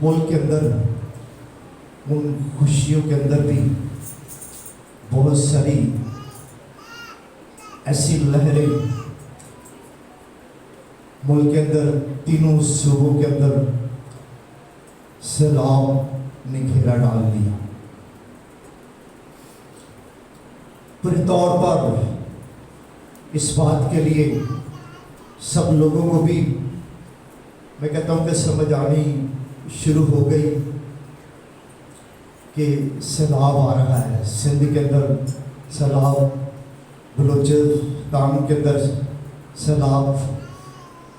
ملک کے اندر ان خوشیوں کے اندر بھی بہت ساری ایسی لہریں ملک کے اندر تینوں صوبوں کے اندر سیلاب نے گھیرا ڈال دیا۔ پورے طور پر اس بات کے لیے سب لوگوں کو بھی میں کہتا ہوں کہ سمجھ آنی شروع ہو گئی کہ سیلاب آ رہا ہے۔ سندھ کے اندر سیلاب، بلوچستان کے اندر سیلاب،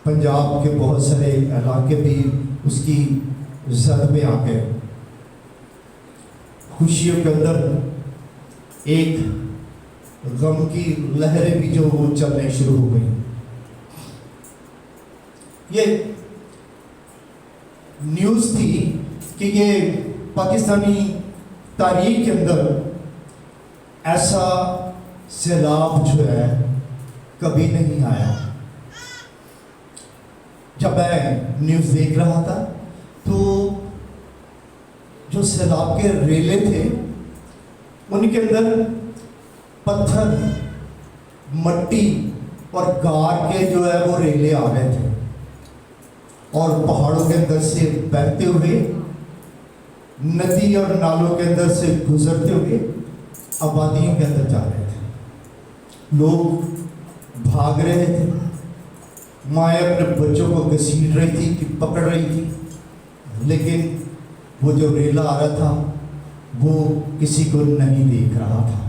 پنجاب کے بہت سارے علاقے بھی اس کی زد میں آ گئے۔ خوشیوں کے اندر ایک غم کی لہریں بھی جو وہ چلنے شروع ہو گئی۔ یہ نیوز تھی کہ یہ پاکستانی تاریخ کے اندر ایسا سیلاب جو ہے کبھی نہیں آیا۔ جب میں نیوز دیکھ رہا تھا تو جو سیلاب کے ریلے تھے ان کے اندر پتھر، مٹی اور گار کے جو ہے وہ ریلے آ رہے تھے اور پہاڑوں کے اندر سے بہتے ہوئے ندی اور نالوں کے اندر سے گزرتے ہوئے آبادیوں کے اندر جا رہے تھے۔ لوگ بھاگ رہے تھے، مائیں اپنے بچوں کو گھسیٹ رہی تھی کہ پکڑ رہی تھی، لیکن وہ جو ریلا آ رہا تھا وہ کسی کو نہیں دیکھ رہا تھا۔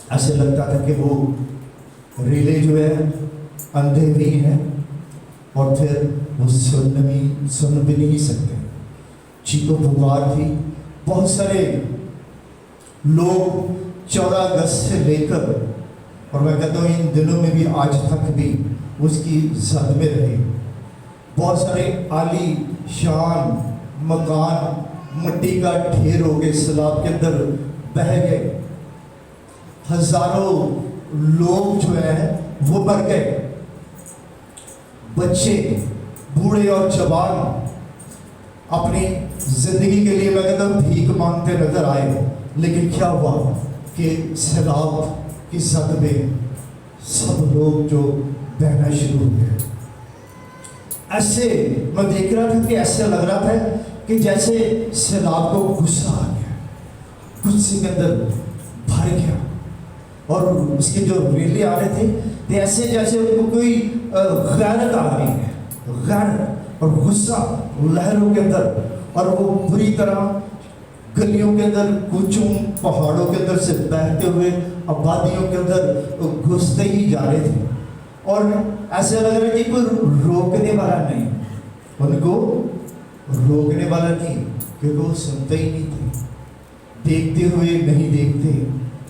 ایسے لگتا تھا کہ وہ ریلے جو ہے اندھے بھی ہیں اور پھر وہ سن بھی نہیں سکتے۔ چیخ و پکار تھی۔ بہت سارے لوگ 14 اگست سے لے کر اور میں کہتا ہوں ان دنوں میں بھی آج تک بھی اس کی زد میں رہے۔ بہت سارے عالی شان مکان مٹی کا ڈھیر ہو گئے، سیلاب کے اندر بہہ گئے۔ ہزاروں لوگ جو ہیں وہ مر گئے، بچے، بوڑھے اور جوان اپنی زندگی کے لیے میں کہتا ہوں بھیک مانگتے نظر آئے۔ لیکن کیا ہوا کہ سیلاب کی زد میں سب لوگ جو بہنا شروع ہو گئے۔ ایسے میں دیکھ رہا تھا کہ ایسے لگ رہا تھا کہ جیسے سیلاب کو غصہ آ گیا، غصے کے اندر بھر گیا، اور اس کے جو ریلے آ رہے تھے تو ایسے جیسے ان کو کوئی غیرت آ رہی ہے، غیرت اور غصہ لہروں کے اندر، اور وہ بری طرح گلیوں کے اندر، کوچوں، پہاڑوں کے اندر سے بہتے ہوئے آبادیوں کے اندر گھستے ہی جا رہے تھے۔ اور ایسے لگ رہا ہے کہ کوئی روکنے والا نہیں، ان کو روکنے والا نہیں، کیونکہ وہ سنتے ہی نہیں تھے۔ دیکھتے ہوئے نہیں دیکھتے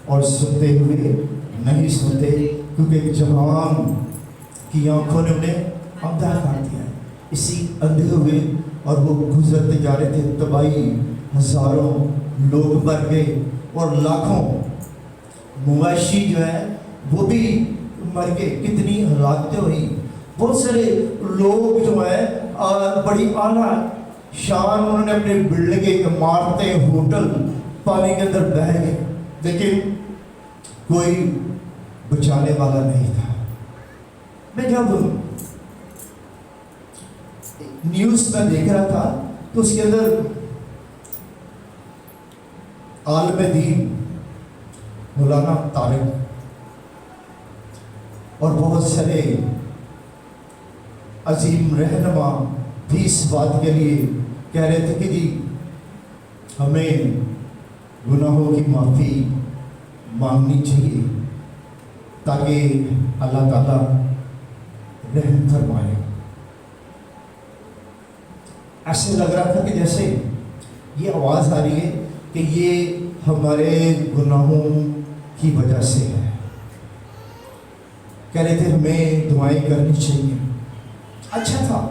اور سنتے ہوئے نہیں سنتے، کیونکہ جہان کی آنکھوں نے انہیں اندھا کر دیا۔ اسی اندھے ہوئے اور وہ گزرتے جا رہے تھے، تباہی، ہزاروں لوگ مر گئے اور لاکھوں مویشی جو ہے وہ بھی مر گئے۔ کتنی ہلاکتیں ہوئی۔ بہت سارے لوگ جو ہیں بڑی اعلیٰ شان انہوں نے اپنے بلڈنگیں، عمارتیں، ہوٹل پانی کے اندر بہہ گئے، لیکن کوئی بچانے والا نہیں تھا۔ میں جب نیوز میں دیکھ رہا تھا تو اس کے اندر عالم دین مولانا طارق اور بہت سارے عظیم رہنما بھی اس بات کے لیے کہہ رہے تھے کہ جی ہمیں گناہوں کی معافی مانگنی چاہیے تاکہ اللہ تعالیٰ رحم فرمائے۔ ایسے لگ رہا تھا کہ جیسے یہ آواز آ رہی ہے کہ یہ ہمارے گناہوں کی وجہ سے ہے۔ کہہ رہے تھے ہمیں دعائیں کرنی چاہیے۔ اچھا تھا،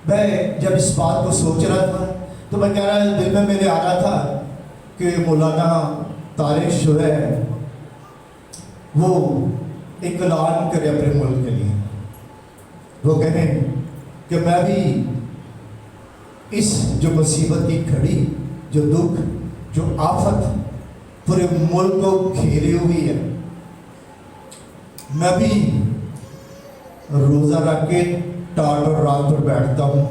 میں جب اس بات کو سوچ رہا تھا تو میں کہہ رہا دل میں میرے آ رہا تھا کہ مولانا طارق جو ہے وہ ایک اعلان کرے اپنے ملک کے لیے، وہ کہیں کہ میں بھی इस जो मुसीबत की घड़ी, जो दुख, जो आफत पूरे मुल्क को घेरे हुई है, मैं भी रोज़ा रख के टाट और रात पर बैठता हूँ।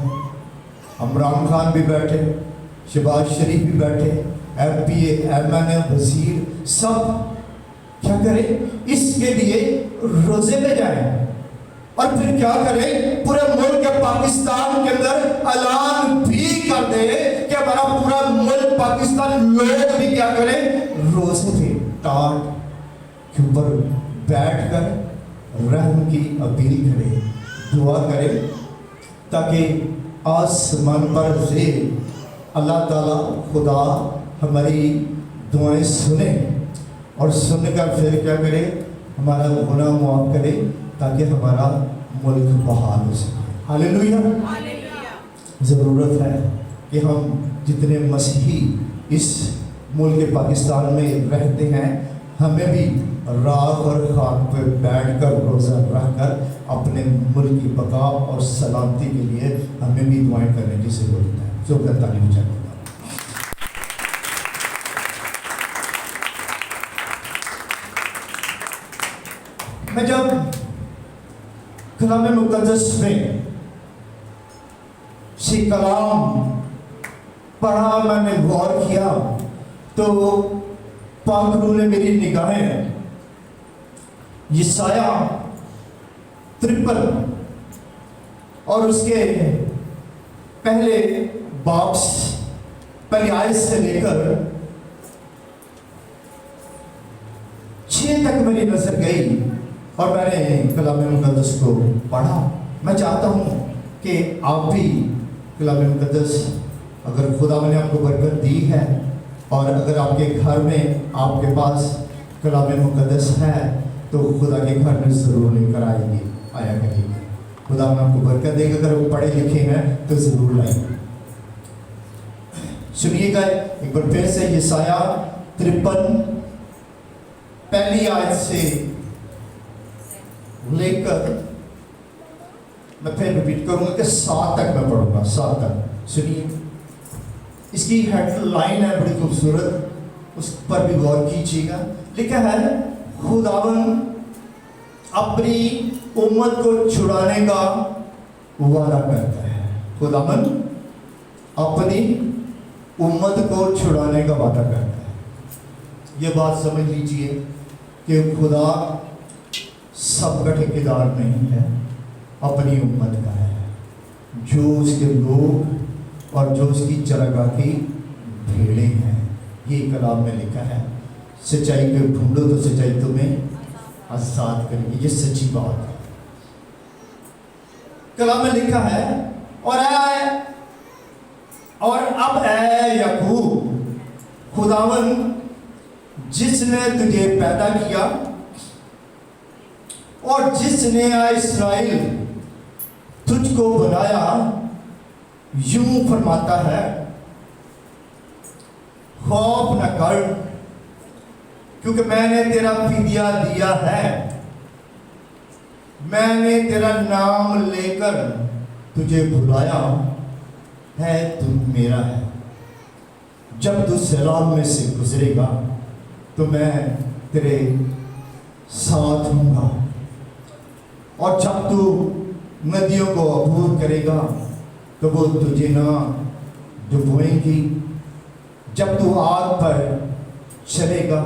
इमरान खान भी बैठे, शहबाज शरीफ भी बैठे, MPA, MNA, वजीर, सब क्या करें, इसके लिए रोजे पे जाएं और फिर क्या करें, पूरे मुल्क के पाकिस्तान के अंदर ऐलान भी कर दे कि हमारा पूरा मुल्क पाकिस्तान लोग भी क्या करें, रोजे पे टाट के ऊपर बैठकर रहम की अपील करें, दुआ करें, ताकि आसमान पर से अल्लाह ताला खुदा हमारी दुआएं सुने और सुनकर फिर क्या करे, हमारा गुनाह माफ करे, ताकि हमारा मुल्क बहाल हो सके। हालेलुया। ज़रूरत है कि हम जितने मसीही इस मुल्क पाकिस्तान में रहते हैं, हमें भी राख और खाक पर बैठकर रोज़ा रखकर अपने मुल्क की बका और सलामती के लिए हमें भी दुआएं करने की ज़रूरत है। जो तारीफ चाहिए। मैं जब कलाम मुक़द्दस में से कलाम पढ़ा, मैंने गौर किया, तो पाक रूह ने मेरी निगाहें यशाया 53 और उसके पहले बाब पहली आयत से लेकर 6 तक मेरी नजर गई और मैंने कलाम मुक़द्दस को पढ़ा। मैं चाहता हूँ कि आप भी कलाम मुक़द्दस, अगर खुदा ने आपको बरकत दी है और अगर आपके घर में आपके पास कलाम मुक़द्दस है, तो खुदा के घर में ज़रूर लेकर आया करिए। खुदा आपको बरकत देगा। अगर वो पढ़े लिखे हैं तो ज़रूर लाएंगे। सुनिएगा एक बार फिर से यशाया 53 पहली आयत से लेकर, मैं फिर रिपीट करूंगा कि 7 तक मैं पढ़ूंगा, 7 तक। सुनिए, इसकी हेडलाइन है बड़ी खूबसूरत, उस पर भी गौर कीजिएगा। लिखा है, खुदावन अपनी उम्मत को छुड़ाने का वादा करता है। खुदावन अपनी उम्मत को छुड़ाने का वादा करता है। ये बात समझ लीजिए कि खुदा सबका ठेकेदार नहीं है, अपनी उम्मत का है, जो उसके लोग और जो उसकी चरागाह की भेड़ें हैं। ये कलाम में लिखा है, सच्चाई को ढूंढो तो सच्चाई तुम्हें आजाद करेगी। ये सच्ची बात है। कलाम में लिखा है, और अब ऐ याकूब, खुदावन जिसने तुझे पैदा किया और जिसने इस्राएल तुझको बनाया, यूं फरमाता है, खौफ न कर, क्योंकि मैंने तेरा फिदिया दिया है। मैंने तेरा नाम लेकर तुझे बुलाया है, तू मेरा है। जब तू सैलाब में से गुजरेगा तो मैं तेरे साथ हूँगा, और जब तू नदियों को अबूर करेगा तो वो तुझे ना डुबोएंगी। जब तू आग पर चलेगा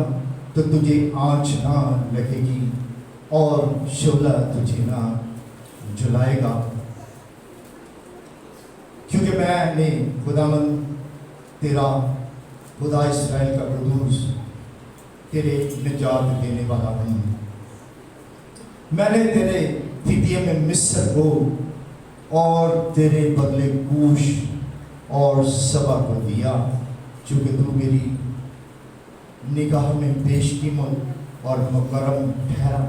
तो तुझे आँच ना लगेगी, और शोला तुझे ना जलाएगा। क्योंकि मैंने खुदावन तेरा खुदा इस्राएल का कुदूस तेरे निजात देने वाला हूँ। मैंने तेरे फिदिये में मिस्र को और तेरे बदले कूश और सबा को दिया, चूँकि तू मेरी निगाह में बेशकीमत और मुकर्रम ठहरा,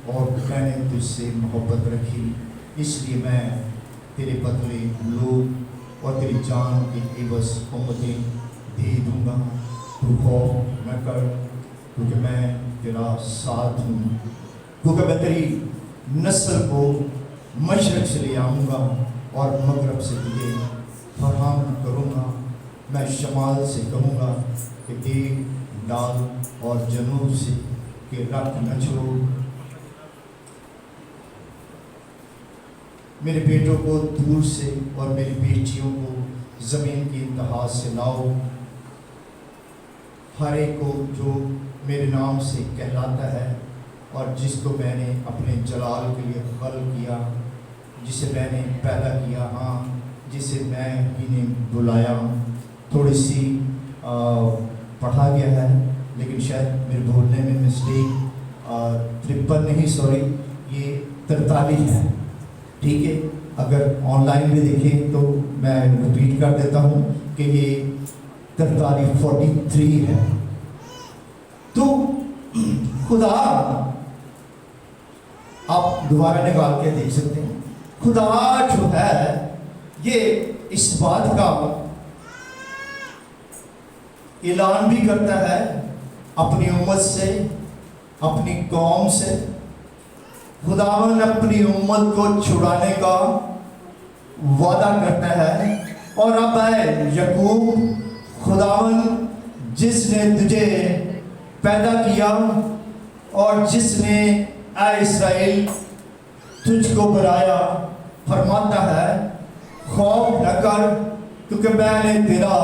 और मैंने तुझसे मोहब्बत रखी। इसलिए मैं तेरे बदले लोग और तेरी जान के एवज उम्मतें दे दूँगा। तू खौफ न कर, क्योंकि मैं तेरा साथ हूँ। क्योंकि मैं तेरी नस्ल को मशरक़ से ले आऊँगा और मगरब से तुझे फरहाम मैं शमाल से कहूँगा कि देख, डाल और जनूब से कि रख न छोड़। मेरे बेटों को दूर से और मेरी बेटियों को ज़मीन की इंतहा से लाओ। हर एक को जो मेरे नाम से कहलाता है और जिसको मैंने अपने जलाल के लिए खल किया, जिसे मैंने पैदा किया, हाँ, जिसे मैं ही ने बुलाया। थोड़ी सी पढ़ा गया है लेकिन शायद मेरे बोलने में मिस्टेक, 53 नहीं, सॉरी, ये 43 है, ठीक है। अगर ऑनलाइन भी देखें तो मैं रिपीट कर देता हूँ कि ये 43 है। तो खुदा, आप दोबारा निकाल के देख सकते हैं, खुदा जो है ये इस बात का ऐलान भी करता है अपनी उम्मत से, अपनी कौम से। खुदावन अपनी उम्मत को छुड़ाने का वादा करता है। और अब है याकूब, खुदावन जिसने तुझे पैदा किया और जिसने ऐ इस्राएल तुझको बनाया, फरमाता है खौफ न कर क्योंकि मैंने तेरा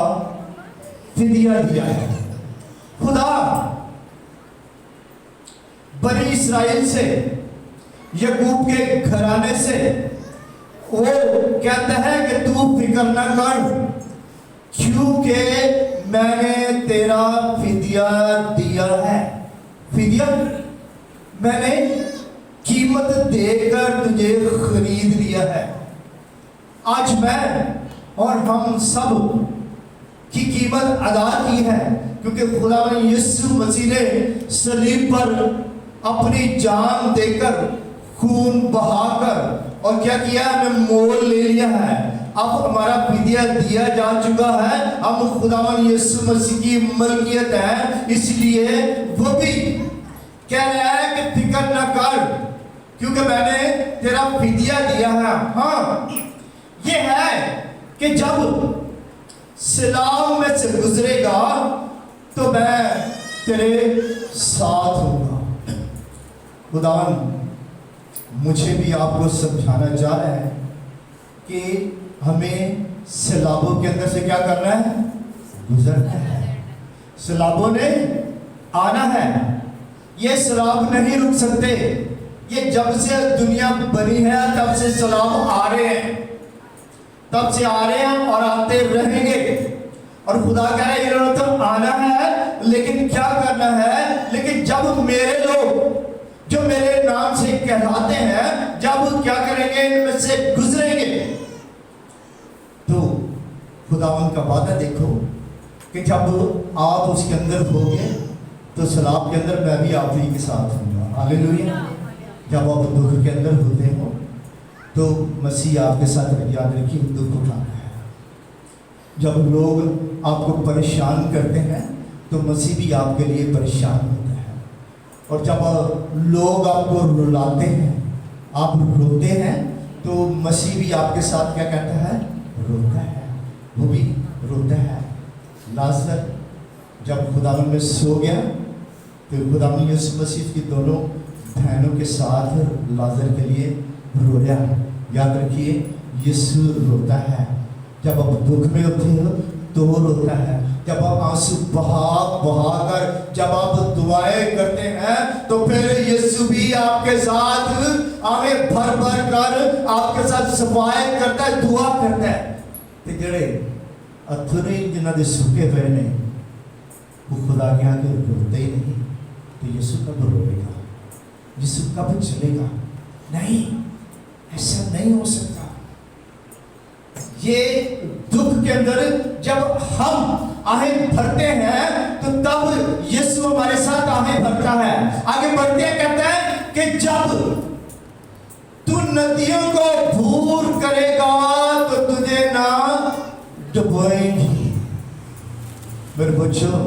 फिदिया दिया है। खुदा बनी इस्राएल से, याकूब के घराने से वो कहता है कि तू फिक्र न कर क्योंकि मैंने तेरा फिदिया दिया है। फिदिया मैंने कीमत देकर तुझे खरीद लिया है। आज मैं और हम सब की कीमत अदा की है क्योंकि खुदा यीशु मसीह ने सलीब पर अपनी जान देकर, खून बहाकर और क्या किया, हमें मोल ले लिया है। अब हमारा फिदिया दिया जा चुका है। हम खुदावन यीशु मसीह की मलकियत है, इसलिए वो भी कह रहा है कि फिक्र न कर क्योंकि मैंने तेरा फिदिया दिया है। हाँ, ये है कि जब सलाम में से गुजरेगा तो मैं तेरे साथ हूँगा। खुदावन मुझे भी आपको समझाना चाह रहा है कि हमें सैलाबों के अंदर से क्या करना है, गुजरना है। सैलाबों ने आना है, ये सैलाब नहीं रुक सकते। ये जब से दुनिया बनी है तब से सैलाब आ रहे हैं, तब से आ रहे हैं और आते रहेंगे। और खुदा कह रहा है इन्होंने तो आना है लेकिन क्या करना है, लेकिन जब मेरे लोग जो मेरे नाम से कहलाते हैं, जब क्या करेंगे, इनमें से गुजरेंगे। तो खुदावन का वादा देखो कि जब आप उसके अंदर होगे तो सलाब के अंदर मैं भी आप ही के साथ हूँगा। हालेलुया। जब आप दुख के अंदर होते हो तो मसीह आपके साथ, याद रखिए, दुख उठाना है। जब लोग आपको परेशान करते हैं तो मसीह भी आपके लिए परेशान होता है। और जब लोग आपको रुलाते हैं, आप रोते हैं, तो मसीह भी आपके साथ क्या कहता है, रोता है, वो भी रोता है। लाजर जब खुदावन में सो गया तो खुदावन यीशु मसीह की दोनों बहनों के साथ लाजर के लिए रोया। याद रखिए, यीशु रोता है। जब आप दुख में होते हो तो वो रोता है। जब आप आंसू बहा कर जब आप दुआएं करते हैं तो फिर यीशु भी आपके साथ आंखें भर कर आपके साथ सफाई करता है, दुआ करता है। ते जड़े अथरे जिन्हों के सुखे हुए ने वो खुदा के आगे रोते ही नहीं। तो यीशु कब रोएगा, यीशु कब चलेगा? नहीं, ऐसा नहीं हो सकता। ये दुख के अंदर जब हम आहें भरते हैं तो तब यीशु हमारे साथ आहें भरता है। आगे बढ़ते हैं, कहता है कि जब तू नदियों को भूर करेगा तो तुझे ना डुबोएंगी। मेरे बच्चों,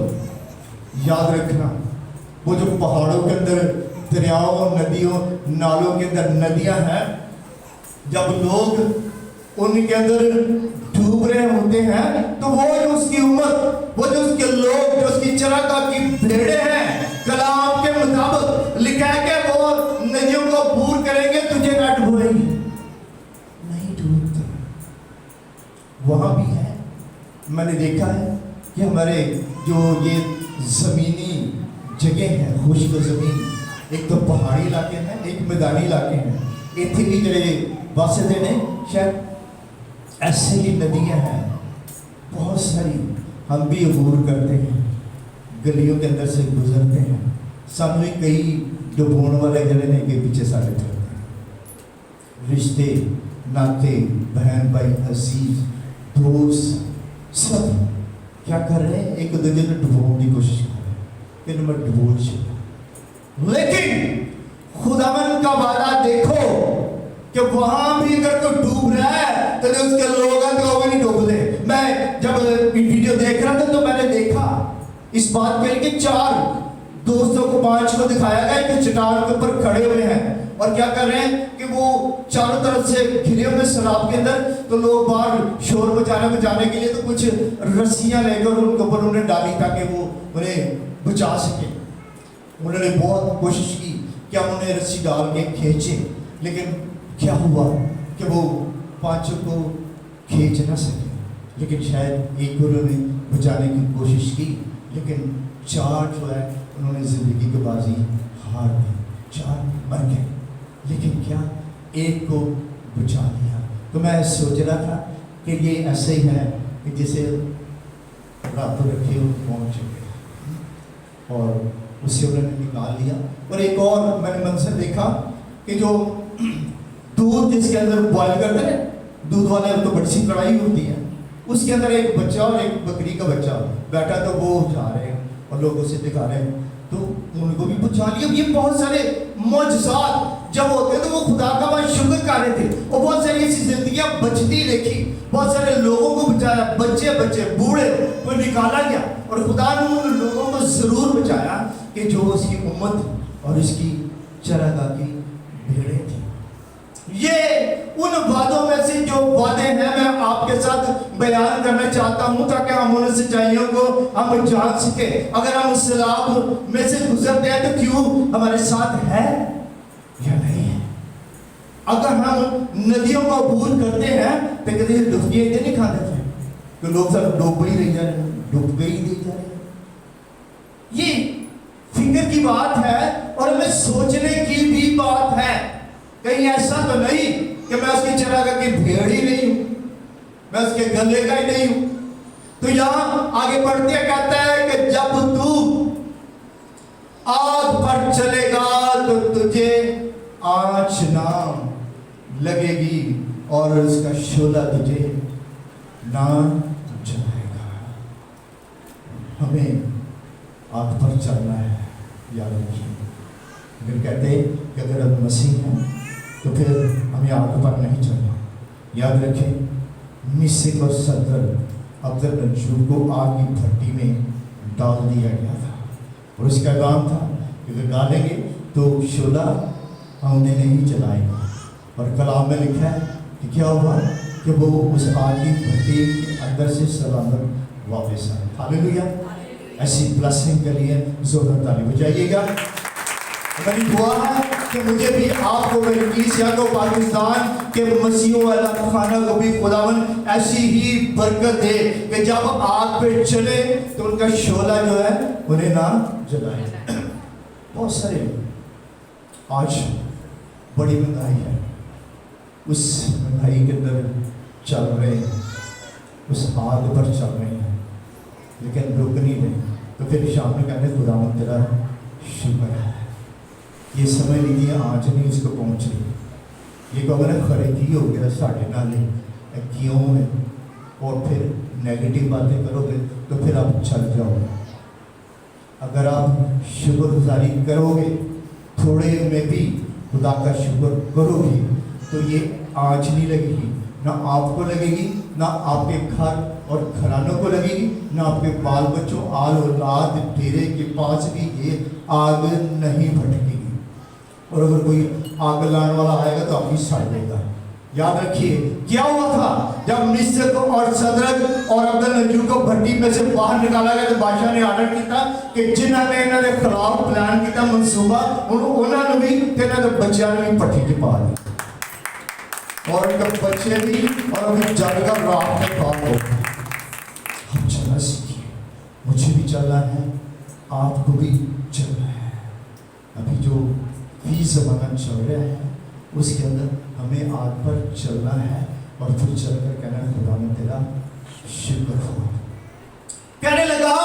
याद रखना, वो जो पहाड़ों के अंदर दरियाओं, नदियों, नालों के अंदर नदियां हैं, जब लोग उनके अंदर डूब डूब रहे होते हैं तो वो जो उसकी उम्मत, वो जो उसके लोग, जो उसकी चरागाह की भेड़ें हैं, कलाम के मुताबिक लिखा है कि वो नदियों को अबूर करेंगे, तुझे ना डुबोएंगे, नहीं डूबते। वहां भी है, मैंने देखा है कि हमारे जो ये जमीनी जगह है, खुश्क जमीन, एक तो पहाड़ी इलाके हैं, एक मैदानी इलाके हैं, इतने भी जड़े वास्ते ने शायद ऐसे ही नदियां हैं बहुत सारी, हम भी अबूर करते हैं, गलियों के अंदर से गुजरते हैं, सानू भी कई जो बोने वाले जड़े ने के पीछे सारे चलते हैं। रिश्ते नाते, बहन भाई, अजीज, दोस्त सब क्या कर रहे हैं, एक दूसरे को डुबोने की कोशिश कर रहे हैं कि नंबर डुबो चाहिए। लेकिन खुदावन का वादा देखो कि वहां भी अगर कोई डूब रहा है तो जो उसके लोग हैं तो वो नहीं डूबते। मैं जब वीडियो देख रहा था तो मैंने देखा इस बात के लिए 4 दोस्तों को 5 को दिखाया गया कि चट्टान के ऊपर खड़े हुए हैं और क्या कर रहे हैं कि वो चारों तरफ से घिरे हुए सैलाब के अंदर, तो लोग बाहर शोर बचाने के लिए तो कुछ रस्सियां लेकर उनके ऊपर उन्हें डाली ताकि वो उन्हें बचा सके। उन्होंने बहुत कोशिश की कि हम उन्हें रस्सी डाल के खींचे, लेकिन क्या हुआ कि वो 5 को खींच ना सके, लेकिन शायद एक को उन्होंने बचाने की कोशिश की, लेकिन 4 जो है उन्होंने जिंदगी की बाजी हार दी, 4 मर गए, लेकिन क्या एक को बचा लिया। तो मैं सोच रहा था कि ये ऐसे ही है कि जैसे रब रखे पहुंच चुके और उससे उन्होंने निकाल लिया। और एक और मैंने मंजर देखा कि जो दूध जिसके अंदर बॉयल करते हैं, दूध वाले तो बड़ी सी कढ़ाई होती है, उसके अंदर एक बच्चा और एक बकरी का बच्चा बैठा, तो वो जा रहे हैं और लोग उसे दिखा रहे हैं, तो उनको भी बचा लिया। ये बहुत सारे मौजज़ात जब होते तो वो खुदा का बहुत शुक्र कर रहे थे, और बहुत सारी ऐसी जिंदगियां बचती देखी, बहुत सारे लोगों को बचाया, बच्चे बूढ़े को निकाला गया, और खुदा ने उन लोगों को जरूर बचाया कि जो उसकी उम्मत और उसकी चरागाह की भेड़ें थी। ये उन वादों में से जो वादे हैं मैं आपके साथ बयान करना चाहता हूं ताकि हम उन सच्चाइयों को हम जान सके। अगर हम सैलाब में से गुजरते हैं तो क्यों हमारे साथ है या नहीं है। अगर हम नदियों को अबूर करते हैं तो कभी डुबकी नहीं खाते थे, तो लोग सब डूब ही रह जा रहे, डूब गई नहीं जा रहे। ये फिक्र की बात है और हमें सोचने की भी बात है। कहीं ऐसा तो नहीं कि मैं उसकी चरागाह की भेड़ ही नहीं हूं, मैं उसके गले का ही नहीं हूं। तो यहां आगे बढ़ते कहता है कि जब तू आग पर चलेगा तो तुझे आँच ना लगेगी और उसका शोला तुझे ना जलाएगा। हमें आग पर चलना है, याद रखिए। अगर कहते हैं कि अगर हम मसीह हैं तो फिर हमें आग पर नहीं चलना। याद रखें, मिस्र और सदर अब्दुल मंसूर को आग की भट्टी में डाल दिया गया था, और उसका काम था कि अगर डालेंगे तो शोला उन्हें नहीं जलाएगा। और कलाम में लिखा है कि क्या हुआ कि वो उस आग की भट्टी के अंदर से सलामत वापस आए। हालेलुया। ऐसी ब्लेसिंग के लिए जोरदार ताली बजाइएगा। मेरी दुआ है कि मुझे भी आपको, मेरी कलीसिया को, पाकिस्तान के मसीहों वाला खाना को भी खुदावन ऐसी ही बरकत दे कि जब आग पे चले तो उनका शोला जो है उन्हें ना जलाए। बहुत सारे आज बड़ी महंगाई है, उस महंगाई के अंदर चल रहे हैं, उस आग पर चल रहे हैं, लेकिन रुक नहीं रहे। तो फिर शाम में कहते खुदावन तेरा शुक्र है, ये समझ लीजिए आज नहीं इसको पहुँच रही। ये कहोगे ना खरे की हो गया साढ़े नाले क्यों है, और फिर नेगेटिव बातें करोगे तो फिर आप चल जाओगे। अगर आप शुक्रगुजारी करोगे, थोड़े में भी खुदा का शुक्र करोगे, तो ये आज नहीं लगेगी, ना आपको लगेगी, ना आपके घर और घरानों को लगेगी, ना आपके बाल बच्चों आल औलाद तेरे के पास भी ये आग नहीं भटकेगी। और अगर कोई आग लाने वाला आएगा तो आपकी साइड देगा, याद रखिए क्या हुआ था जब मिस्र और सदरक और अब्दुलनजूर को भट्टी में से बाहर निकाला गया तो बादशाह ने आर्डर किया कि जिन्होंने इन्होंने खिलाफ प्लान किया मनसूबा उन्होंने भी तेना तो बच्चों ने भी भट्टी के पा दिया और उनके बच्चे भी और उनकी जग का रात में काम हो गया। हम चलना सीखिए, मुझे भी चलना है, आपको भी चलना है। अभी जो 20 जमाना चल रहा है उसके अंदर हमें आग पर चलना है और फिर चलकर कहना खुदा में तेरा शुक्र हो। कहने लगा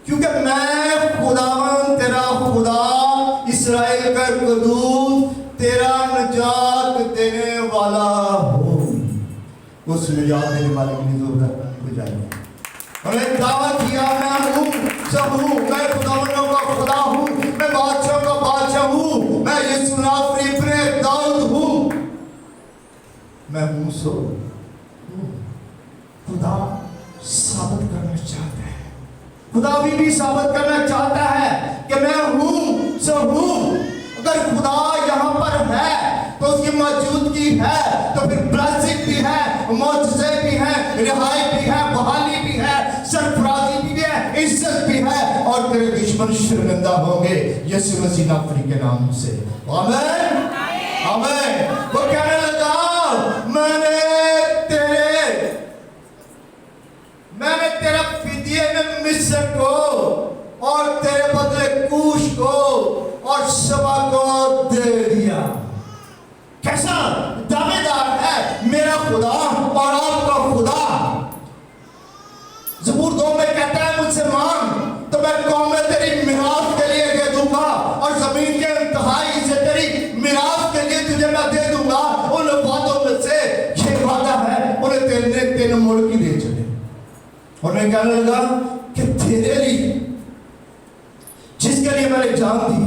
क्योंकि मैं खुदावन तेरा खुदा इस्राएल का कदूस तेरा निजात देने वाला हूँ। उस निजात देने वाले के लिए जरूरत बुझाएंगे। उन्हें दावा किया मैं हूँ सब हूँ, मैं खुदावंदों का खुदा हूँ, मैं बादशाह का बादशाह हूँ, मैं यीशु नासरी इब्ने दाऊद हूँ, मैं मूसा हूँ। खुदा साबित करना चाहता है, खुदा भी साबित करना चाहता है कि मैं हूँ सब हूँ। अगर खुदा यहाँ पर है तो उसकी मौजूदगी है तो फिर ब्लेसिंग भी है, मौजूदे भी है, रिहाई भी है, बहाली भी है, सरफराजी भी है, इज्जत भी है और तेरे दुश्मन शर्मिंदा होंगे यीशु मसीह नासरी के नाम से। आमीन आमीन। वो कहने लगा मैंने तेरा फिदिये में मिस्र को और तेरे बदले कूश को और सबा को दे दिया। कैसा दावेदार है मेरा खुदा और आपका खुदा। ज़बूर 2 में कहता है मुझसे मांग तो मैं कौमें तेरी मिरास के लिए दे दूंगा और जमीन के इंतहाई से तेरी मिरास के लिए तुझे मैं दे दूंगा। उन वादों में से ये वादा है उन्हें तेरे मुल्क ही दे चले। और मैं कहने लगा कि तेरे लिए जिसके लिए मैंने जान दी,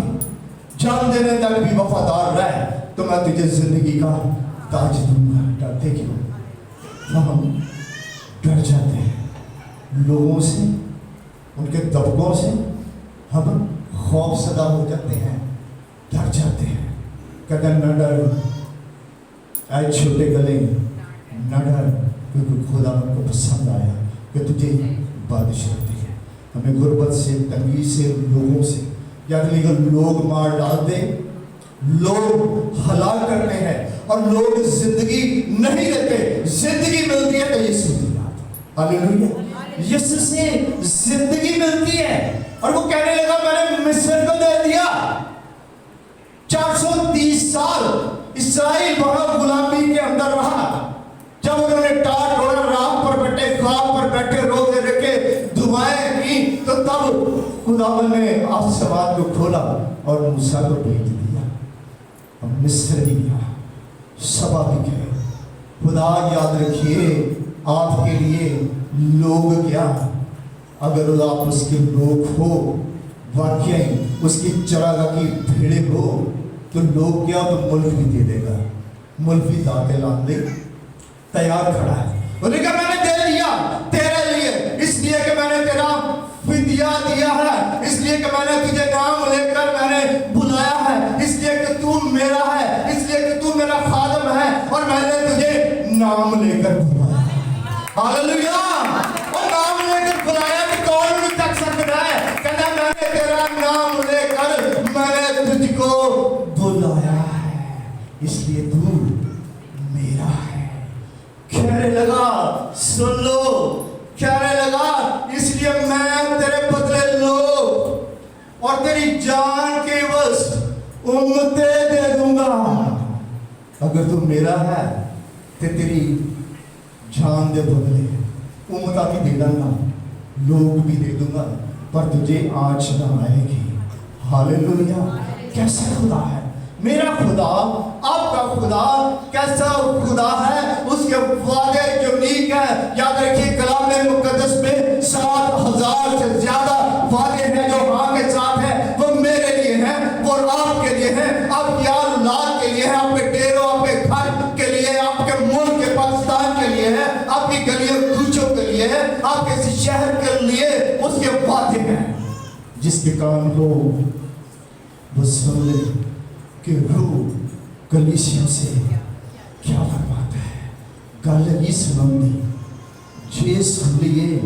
जान देने तक भी वफादार रहे तो मैं तुझे जिंदगी का ताज दूंगा। डरते क्यों? हम डर जाते हैं लोगों से, उनके दबकों से हम खौफ सदा हो जाते हैं, डर जाते हैं। कहते हैं न डर ऐ छोटे गले, न डर क्योंकि खुदा उनको पसंद आया कि तुझे बादशाह दी है। हमें गुर्बत से, तंगी से, लोगों से याद नहीं कि लोग मार डालते, लोग हलाक करते हैं और लोग जिंदगी नहीं देते, जिंदगी मिलती है तो यीशु की बात। हालेलुया। यीशु से जिंदगी मिलती है। और वो कहने लगा मैंने मिस्र को दे दिया। 430 साल इस्राएल वहां गुलामी के अंदर रहा। जब उन्होंने टाट और रात पर बैठे, ख्वाब पर बैठे, रोजे रखे, दुआएं की तो तब खुदावन ने आसमान को खोला और मूसा को भेज दिया। अब मिस्र भी गया, सबा भी गए। खुदा याद रखिए आपके लिए लोग क्या, अगर आप उसके लोग हो, वाकई उसकी चरागाह की भेड़े हो तो लोग क्या तो मुल्क भी दे देगा। मुल्क भी दाके लाने तैयार खड़ा है। उन्होंने कहा मैंने दे दिया तेरे लिए, इसलिए कि मैंने तेरा फिदिया दिया है, इसलिए कि मैंने तुझे नाम लेकर मैंने बुलाया है, इसलिए कि तू मेरा है, इसलिए कि तू मेरा खादम है और मैंने तुझे नाम लेकर बुलाया। हालेलुया। और नाम लेकर बुलाया कि कौन भी तक सकता है। कहना मैंने तेरा नाम लेकर मैंने तुझको बुलाया है, इसलिए तू मेरा है। कहने लगा सुन लो, कहने लगा इसलिए मैं तेरे बदले लोग और तेरी जान के बस उम्मतें दे दूंगा। अगर तू मेरा है तो तेरी जान दे बदले उम्मता भी दे दूंगा, लोग भी दे दूंगा, पर तुझे आँच ना आएगी। हालेलुया। कैसा खुदा है मेरा खुदा, आपका खुदा कैसा खुदा है। उसके वादे जो नीक है, याद रखिए कलाम मुकद्दस में 7,000 से ज्यादा वादे हैं जो हाँ के साथ है। वो मेरे लिए हैं, वो आपके लिए हैं, आपकी औलाद के लिए है, आपके डेरों, आपके घर के लिए, आपके मुल्क के पाकिस्तान के लिए है, आपकी गलियों कूचों के लिए है, आपके इस शहर के लिए उसके वादे हैं। जिसके कान हो वो सुन ले कि रूह कलीसिया से क्या फरमाता है, गल नहीं सुनाती, जे सुन लिए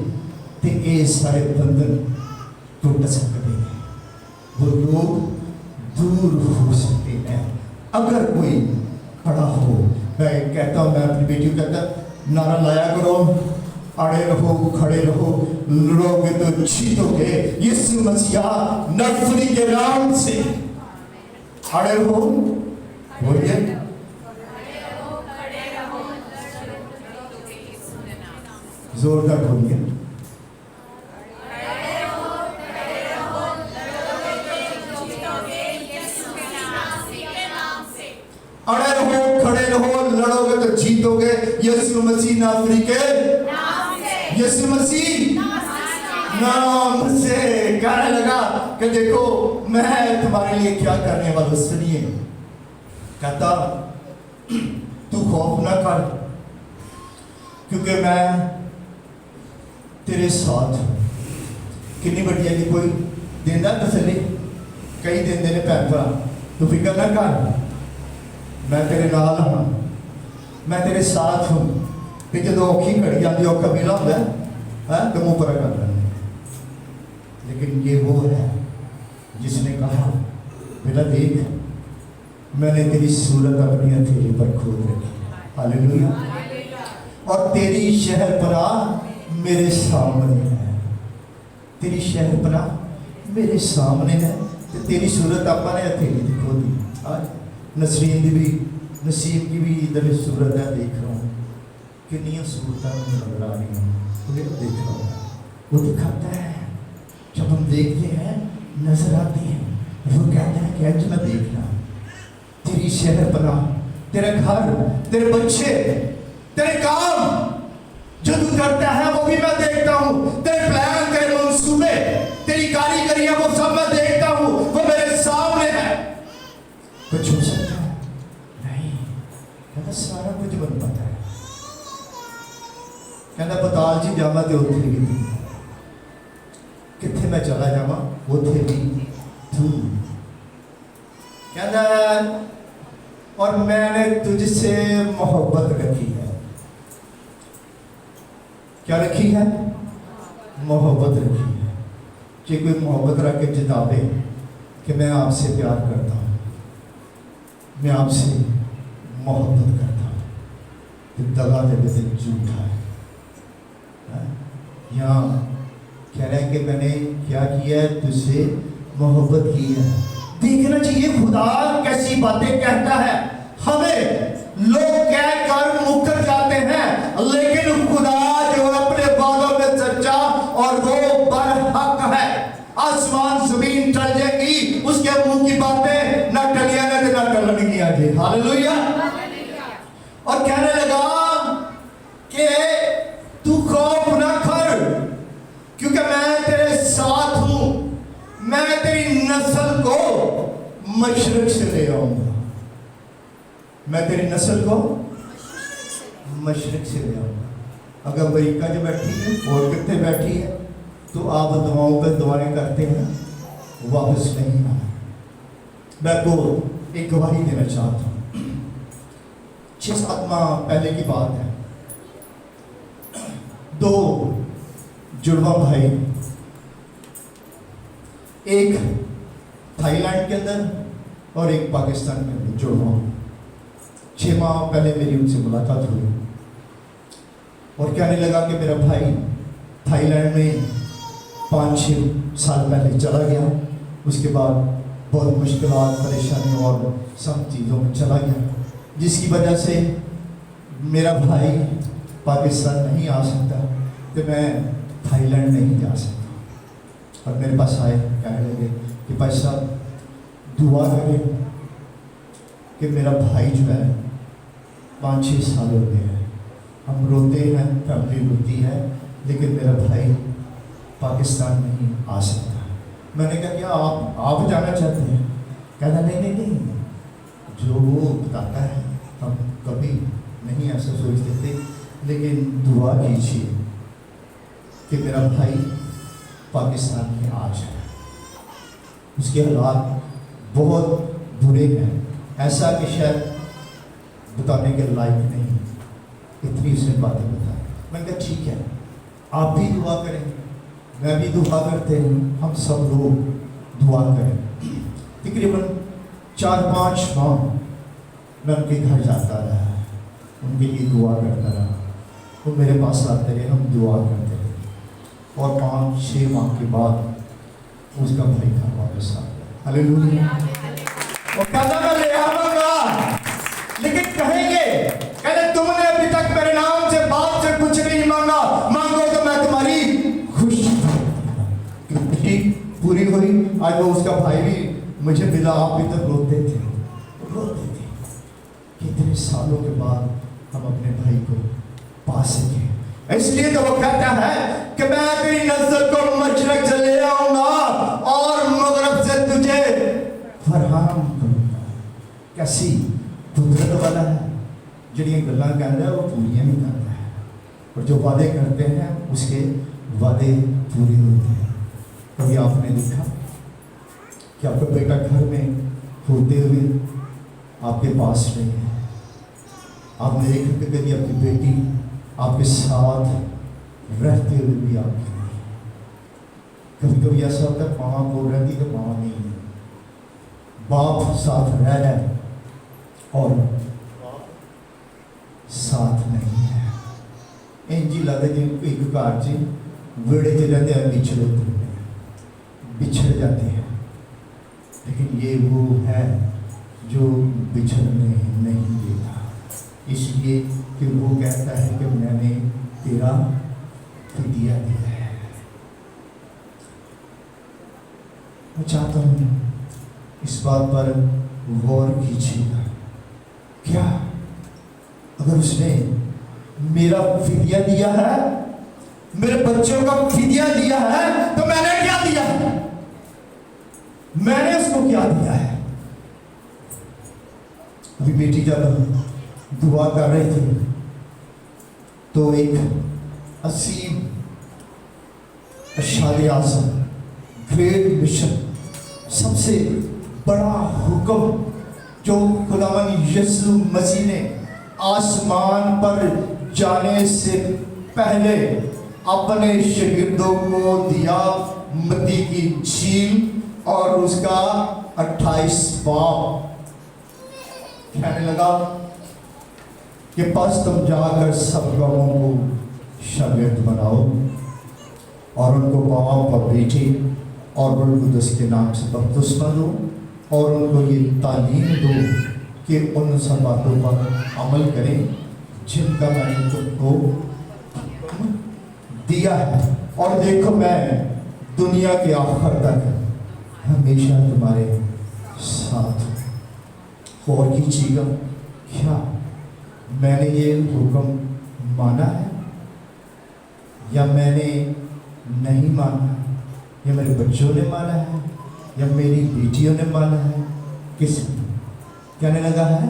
तो ये सारे बंधन टूट सकते हैं, वो लोग दूर हो सकते हैं अगर कोई खड़ा हो। मैं कहता हूँ, मैं अपनी बेटी को कहता नारा लाया करो, अड़े रहो, खड़े रहो, लड़ोगे तो जीतोगे। यीशु मसीहा नजरी के नाम से अड़े रहो, बोलिए जोरदार बोलिए, अड़े रहो, खड़े रहो, लड़ोगे तो जीतोगे यीशु मसीह नासरी के नाम से। यीशु मसीह नाम से कहने लगा कि देखो मैं तुम्हारे लिए क्या करने वाला, सुनिए। कहता तू खौफ ना कर, क्योंकि मैं तेरे साथ हूं। कितनी बड़ी है कि कोई देंदा तसल्ली, कई देंदे ने भैन भरा, तू फिक्र ना कर, मैं तेरे नाल हाँ, मैं तेरे साथ हूँ। कि जो औखी घड़ी आती, औखा मेला होता है तो मुँह पर कर लेना। लेकिन ये वो है जिसने कहा बेटा देख मैंने तेरी सूरत अपनी हथेली पर खोद रखी, हालेलुया, और तेरी शहरपनाह मेरे सामने है, तेरी शहरपनाह मेरे सामने है, तो तेरी सूरत अपने हथेली खोदी। आज नसरीन की भी, नसीब की भी इधर सूरत है, देख रहा हूँ कितनी सूरत नजर आ रही हूँ, देख रहा हूँ। वो दिखाता है, जब हम देखते हैं नजर आती है, वो कहता है कि आज मैं देख रहा हूँ तेरी शहरपनाह, तेरा घर, तेरे बच्चे, तेरे काम जो तू करता है वो भी मैं देखता हूँ, तेरे प्लान, तेरे मंसूबे, तेरी कारीगरी है वो सब मैं देखता हूँ, वो मेरे सामने है। कुछ हो सकता है नहीं, कहता सारा कुछ बन पता है। कहता बताल जी जावा तो उथे भी तू, किथे मैं चला जावा उथे भी तू। कहता और मैंने तुझसे मोहब्बत रखी है। क्या रखी है? मोहब्बत रखी है। कि कोई मोहब्बत रख के जितावे कि मैं आपसे प्यार करता हूँ, मैं आपसे मोहब्बत करता हूँ, तो दगा देने से झूठा है। यहाँ कह रहा है कि मैंने क्या किया है, तुझसे मोहब्बत की है। देखना चाहिए खुदा कैसी बातें कहता है। हमें लोग कह कर मुकर जाते हैं, लेकिन खुदा जो अपने बातों में सच्चा और वो बरहक है। आसमान जमीन टल जाएगी, उसके मुंह की बातें ना टलिया ना टलनगियां जी, हालेलुया। और कहने लगा कि तू खौफ ना कर, क्योंकि मैं तेरे साथ हूं, मैं तेरी नस्ल को मशरक से ले आऊंगा, मैं तेरी नस्ल को मशरक से ले आऊंगा। अगर अमेरिका जो बैठी है और कितने बैठी है, तो आप दुआओं पर दुआएं करते हैं, वापस नहीं आए। मैं को एक गवाही देना चाहता हूँ। 6-7 माह पहले की बात है, 2 जुड़वा भाई, एक थाईलैंड के अंदर और एक पाकिस्तान के अंदर जुड़वा। 6 माह पहले मेरी उनसे मुलाकात हुई और कहने लगा कि मेरा भाई थाईलैंड में 5-6 साल पहले चला गया, उसके बाद बहुत मुश्किलात, परेशानियों और सब चीज़ों में चला गया, जिसकी वजह से मेरा भाई पाकिस्तान नहीं आ सकता, तो मैं थाईलैंड नहीं जा सकता। और मेरे पास आए, कहने लगे कि भाई साहब दुआ करें कि मेरा भाई जो है 5-6 साल हो गए हैं, हम रोते हैं, फैमिली रोती है, लेकिन मेरा भाई पाकिस्तान नहीं आ सकता। मैंने कहा क्या आप जाना चाहते हैं? कहना नहीं, जो वो बताता है हम कभी नहीं ऐसा सोचते थे, लेकिन दुआ कीजिए कि मेरा भाई पाकिस्तान में आ जाए। उसके हालात बहुत बुरे हैं, ऐसा कि शायद बताने के लायक नहीं, इतनी उसने बातें बताई। मैंने कहा ठीक है, आप भी दुआ करें, मैं भी दुआ करते हैं, हम सब लोग दुआ करें। तकरीबन 4-5 माह मैं उनके घर जाता रहा, उनके लिए दुआ करता रहा, वो मेरे पास आते रहे, हम दुआ करते रहे, और 5-6 माह के बाद उसका भाई था वापस आ गया। हालेलुया। वो कहता मैं ले आऊंगा, लेकिन कहते तुमने अभी तक मेरे नाम से बाप से कुछ नहीं मांगा, मांगो तो मैं तुम्हारी खुशी पूरी हुई। आज वो उसका भाई भी मुझे मिला, आप भी तक रोते थे। कितने सालों के बाद हम अपने भाई को पा सके। इसलिए तो वो कहता है कि मैं तेरी नस्ल को मशरक से ले आऊंगा और मगरब से तुझे फरहान करूंगा। कैसी कुदरत वाला है, जिहड़ियां गल्लां कहंदा वो पूरियां नहीं करता है, और जो वादे करते हैं उसके वादे पूरे होते हैं। कभी आपने देखा कि आपका बेटा घर में होते हुए आपके पास नहीं है? आपने देखा कि कभी आपकी बेटी आपके साथ रहते हुए भी आपकी नहीं। कभी कभी ऐसा होता है माँ बोल रही तो माँ नहीं है, बाप साथ रह रहा है और साथ नहीं है। इंजी लगता जी एक घर च वेड़े च रहते हैं, बिछड़ जाते हैं, लेकिन ये वो है जो बिछड़ने नहीं देता, इसलिए कि वो कहता है कि मैंने तेरा फिदिया दिया है। मैं चाहता हूँ इस बात पर गौर कीजिएगा, क्या अगर उसने मेरा फिदिया दिया है, मेरे बच्चों का फिदिया दिया है, तो मैंने क्या दिया है? मैंने उसको क्या दिया है? अभी बेटी जब दुआ कर रही थी तो एक असीम शादी आज़म ग्रेट मिशन, सबसे बड़ा हुक्म जो खुदावंद यीशु मसीह ने आसमान पर जाने से पहले अपने शागिर्दों को दिया, मत्ती की इंजील और उसका 28 बाब, कहने लगा कि बस तुम जाकर सब लोगों को शागिर्द बनाओ और उनको बाप और बेटे और रूह कुदस के नाम से बपतिस्मा दो, और उनको ये तालीम दो कि उन सब बातों पर अमल करें जिनका मैंने तुमको दिया है, और देखो मैं दुनिया के आखिर तक हमेशा तुम्हारे साथ हूं। और कीजिएगा, क्या मैंने ये हुक्म माना है या मैंने नहीं माना? या मेरे बच्चों ने माना है या मेरी बेटियों ने माना है? किस कहने लगा है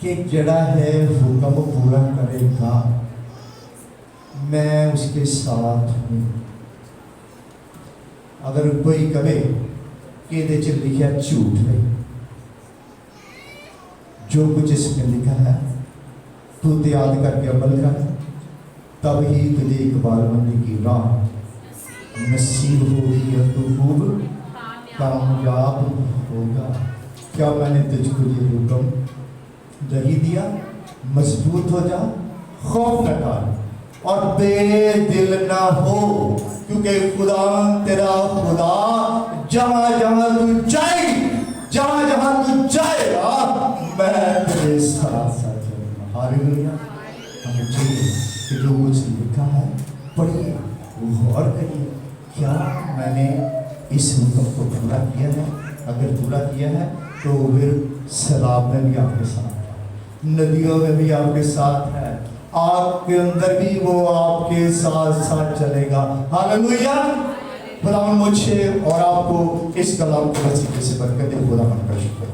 कि जड़ा है हुक्म पूरा करेगा, मैं उसके साथ हूँ। अगर कोई कहे कि ये च लिखा झूठ है, जो कुछ इसमें लिखा है तू याद करके अमल कर, तब ही तुझे इकबालमंदी की राह नसीब होगी और तू खूब कामयाब होगा। क्या मैंने तुझको ये हुक्म नहीं दिया? मजबूत हो जा, खौफ न कर और बेदिल ना हो, क्योंकि खुदा तेरा खुदा जहाँ जहाँ तू जाए, जहाँ जहाँ तू जाएगा मैं तेरे साथ साथ चलूंगा। हालेलुया। हमें चाहिए कि जो कुछ लिखा है पढ़िए, गौर करिए, क्या मैंने इस हुक्म को पूरा किया है? अगर पूरा किया है तो फिर सैलाब में भी आपके साथ है, नदियों में भी आपके साथ है, आग के अंदर भी वो आपके साथ साथ चलेगा। हालेलुया। खुदा मुझे और आपको इस कलाम को वसीले से बरकत दे। खुदा का शुक्र।